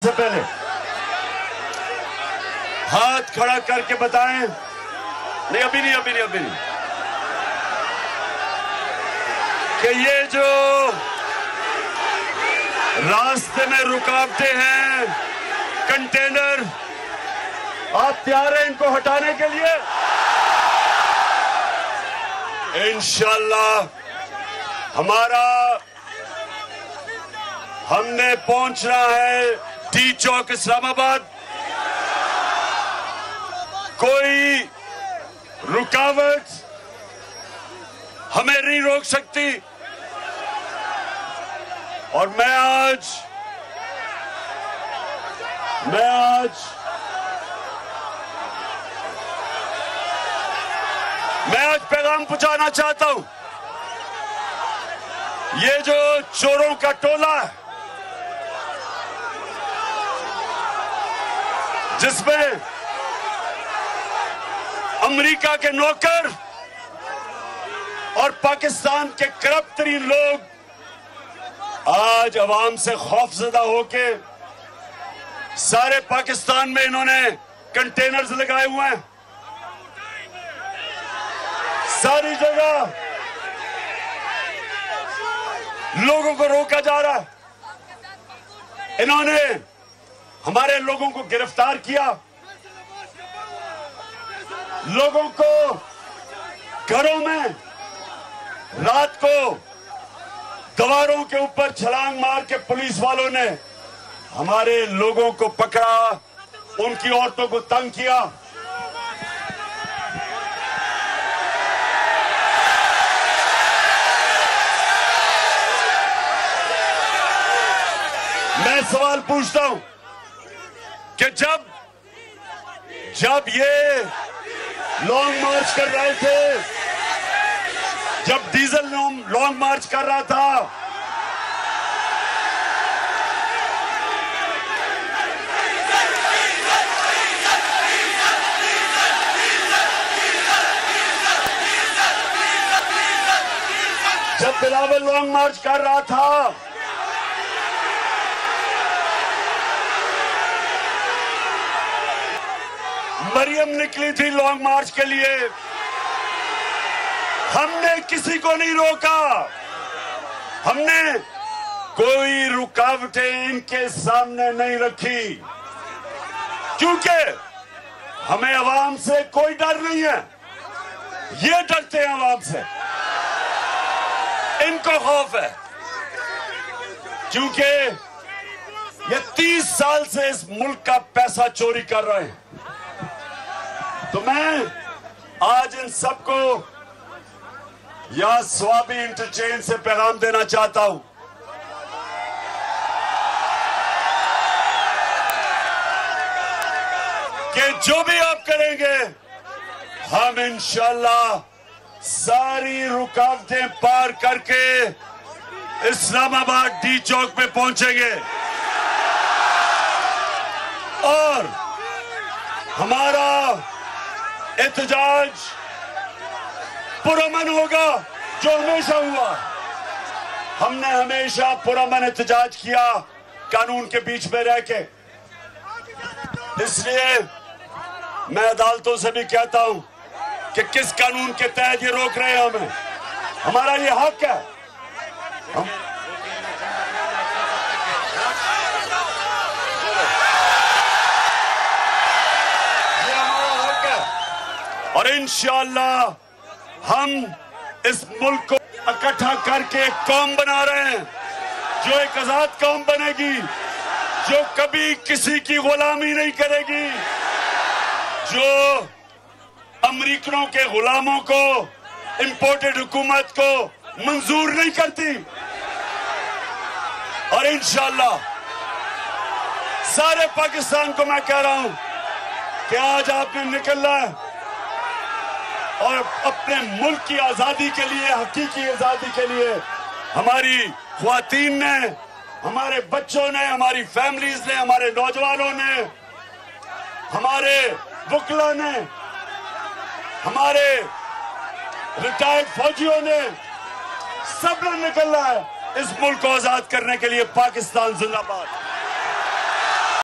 से पहले हाथ खड़ा करके बताएं। नहीं अभी नहीं कि ये जो रास्ते में रुकावटें हैं, कंटेनर, आप तैयार हैं इनको हटाने के लिए? इंशाअल्लाह हमने पहुंचना है डी चौक इस्लामाबाद। कोई रुकावट हमें नहीं रोक सकती। और मैं आज पैगाम पहुंचाना चाहता हूं। ये जो चोरों का टोला है, जिसमें अमेरिका के नौकर और पाकिस्तान के करप्ट तरीन लोग आज अवाम से खौफजदा होके सारे पाकिस्तान में इन्होंने कंटेनर्स लगाए हुए हैं। सारी जगह लोगों को रोका जा रहा है। इन्होंने हमारे लोगों को गिरफ्तार किया, लोगों को घरों में रात को दीवारों के ऊपर छलांग मार के पुलिस वालों ने हमारे लोगों को पकड़ा, उनकी औरतों को तंग किया। मैं सवाल पूछता हूं कि जब ये लॉन्ग मार्च कर रहे थे, जब डीजल लॉन्ग मार्च कर रहा था, जब बिलावल लॉन्ग मार्च कर रहा था, मरियम निकली थी लॉन्ग मार्च के लिए, हमने किसी को नहीं रोका। हमने कोई रुकावटें इनके सामने नहीं रखी, क्योंकि हमें अवाम से कोई डर नहीं है। ये डरते हैं अवाम से, इनको खौफ है, क्योंकि ये 30 साल से इस मुल्क का पैसा चोरी कर रहे हैं। तो मैं आज इन सबको यहां स्वाबी इंटरचेंज से पैगाम देना चाहता हूं कि जो भी आप करेंगे, हम इंशाअल्लाह सारी रुकावटें पार करके इस्लामाबाद डी चौक पे पहुंचेंगे और हमारा एहतजाज पुरअमन होगा, जो हमेशा हुआ। हमने हमेशा पुरअमन एहतजाज किया, कानून के बीच में रह के। इसलिए मैं अदालतों से भी कहता हूं कि किस कानून के तहत ये रोक रहे हैं हमें। हमारा ये हक है। और इंशाअल्लाह हम इस मुल्क को इकट्ठा करके एक कौम बना रहे हैं, जो एक आजाद कौम बनेगी, जो कभी किसी की गुलामी नहीं करेगी, जो अमेरिकनों के गुलामों को, इंपोर्टेड हुकूमत को मंजूर नहीं करती। और इंशाअल्लाह सारे पाकिस्तान को मैं कह रहा हूं कि आज आपने निकलना है और अपने मुल्क की आजादी के लिए, हकीकी आजादी के लिए हमारी ख्वातीन ने, हमारे बच्चों ने, हमारी फैमिलीज ने, हमारे नौजवानों ने, हमारे वकला ने, हमारे रिटायर्ड फौजियों ने, सब ने निकलना है इस मुल्क को आजाद करने के लिए। पाकिस्तान जिंदाबाद।